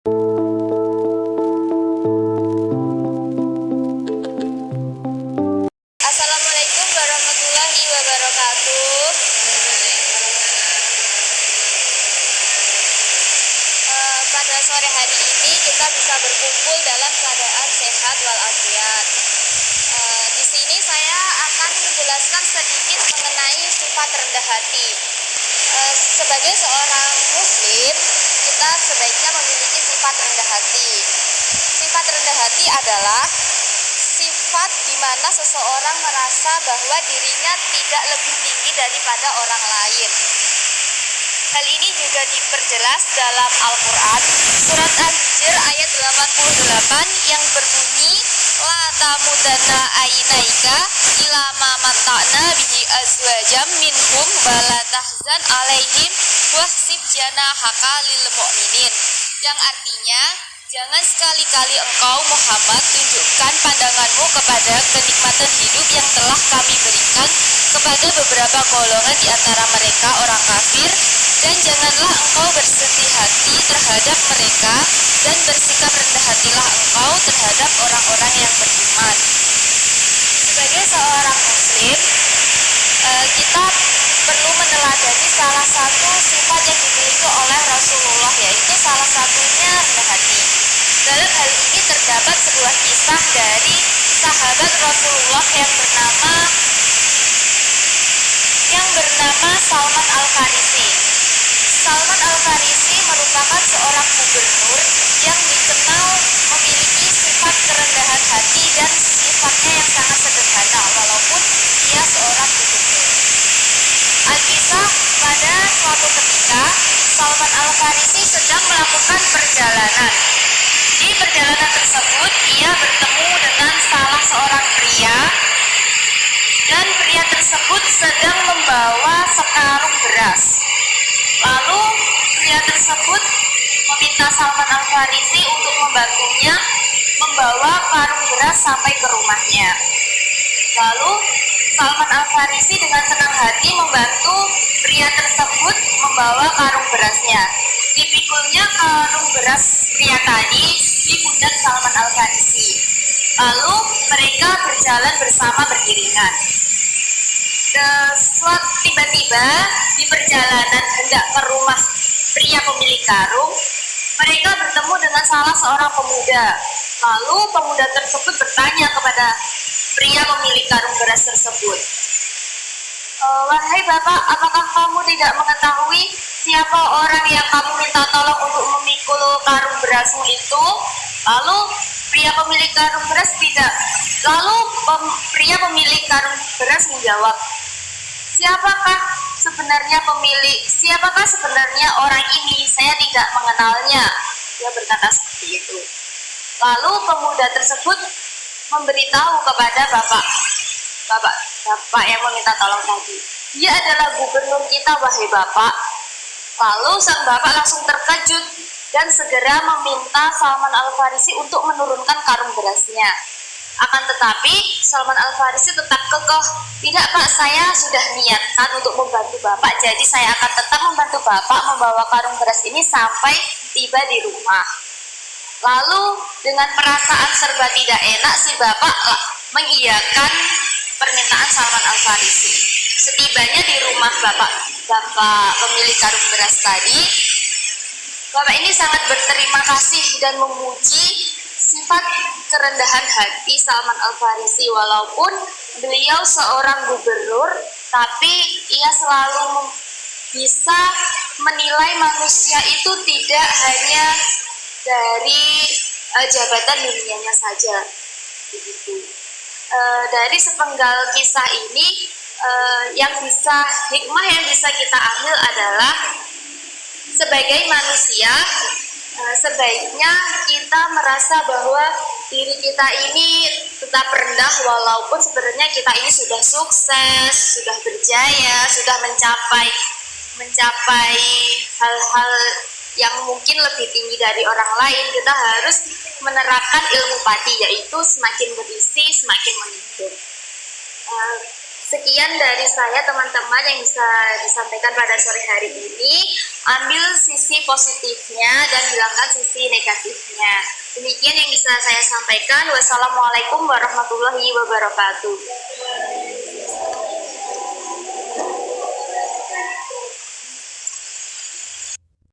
Assalamualaikum warahmatullahi wabarakatuh. Pada sore hari ini kita bisa berkumpul dalam keadaan sehat walafiat. Di sini saya akan menjelaskan sedikit mengenai sifat rendah hati. Sebagai seorang muslim, kita sebaiknya memiliki sifat rendah hati. Sifat rendah hati adalah sifat di mana seseorang merasa bahwa dirinya tidak lebih tinggi daripada orang lain. Hal ini juga diperjelas dalam Al-Quran, surat Al-Hijr ayat 88 yang berbunyi, La tamudanna ainaika ila ma mata'na bihi azwajam minhum wala tahzan alaihim wahsib janahaka lil mu'minin. Yang artinya, jangan sekali-kali engkau Muhammad tunjukkan pandanganmu kepada kenikmatan hidup yang telah kami berikan kepada beberapa golongan di antara mereka orang kafir, dan janganlah engkau bersedih hati terhadap mereka, dan bersikap rendah hatilah engkau terhadap orang-orang yang beriman. Sebagai seorang muslim, kita perlu meneladani salah satu sifat yang dimiliki oleh Rasulullah, yaitu salah satunya rendah hati. Dalam hal ini terdapat sebuah kisah dari sahabat Rasulullah yang bernama Salman Al-Farisi. Salman Al-Farisi merupakan seorang gubernur yang dikenal memiliki sifat kerendahan hati dan sifatnya yang sangat sederhana walaupun dia seorang gubernur. Alkisah, pada suatu ketika Salman Al-Farisi sedang melakukan perjalanan. Di perjalanan tersebut ia bertemu dengan salah seorang pria, dan pria tersebut sedang membawa sekarung beras. Lalu pria tersebut meminta Salman Al-Farisi untuk membantunya membawa karung beras sampai ke rumahnya. Lalu Salman Al-Farisi dengan senang hati membantu pria tersebut membawa karung berasnya. Dipikulnya karung beras pria tadi di pundak Salman Al-Farisi. Lalu mereka berjalan bersama beriringan. Tiba-tiba di perjalanan hendak ke rumah pria pemilik karung, mereka bertemu dengan salah seorang pemuda. Lalu pemuda tersebut bertanya kepada pria pemilik karung beras tersebut, "Wahai bapak, apakah kamu tidak mengetahui siapa orang yang kamu minta tolong untuk memikul karung berasmu itu?" Lalu pria pemilik karung beras pemilik karung beras menjawab, Siapakah sebenarnya orang ini? Saya tidak mengenalnya." Dia berkata seperti itu. Lalu pemuda tersebut memberitahu kepada bapak yang meminta tolong tadi, "Dia adalah gubernur kita, wahai bapak." Lalu sang bapak langsung terkejut dan segera meminta Salman Al-Farisi untuk menurunkan karung berasnya. Akan tetapi Salman Al-Farisi tetap kekeh, "Tidak pak, saya sudah niatkan untuk membantu bapak, jadi saya akan tetap membantu bapak membawa karung beras ini sampai tiba di rumah." Lalu dengan perasaan serba tidak enak, si bapak mengiyakan permintaan Salman Al-Farisi. Setibanya di rumah bapak pemilik karung beras tadi, bapak ini sangat berterima kasih dan memuji sifat kerendahan hati Salman Al-Farisi. Walaupun beliau seorang gubernur, tapi ia selalu bisa menilai manusia itu tidak hanya dari jabatan dunianya saja. Begitu. Dari sepenggal kisah ini, hikmah yang bisa kita ambil adalah sebagai manusia, sebaiknya kita merasa bahwa diri kita ini tetap rendah walaupun sebenarnya kita ini sudah sukses, sudah berjaya, sudah mencapai hal-hal yang mungkin lebih tinggi dari orang lain. Kita harus menerapkan ilmu pati, yaitu semakin berisi semakin menghibur. Sekian dari saya teman-teman yang bisa disampaikan pada sore hari ini. Ambil sisi positifnya dan hilangkan sisi negatifnya. Demikian yang bisa saya sampaikan. Wassalamualaikum warahmatullahi wabarakatuh.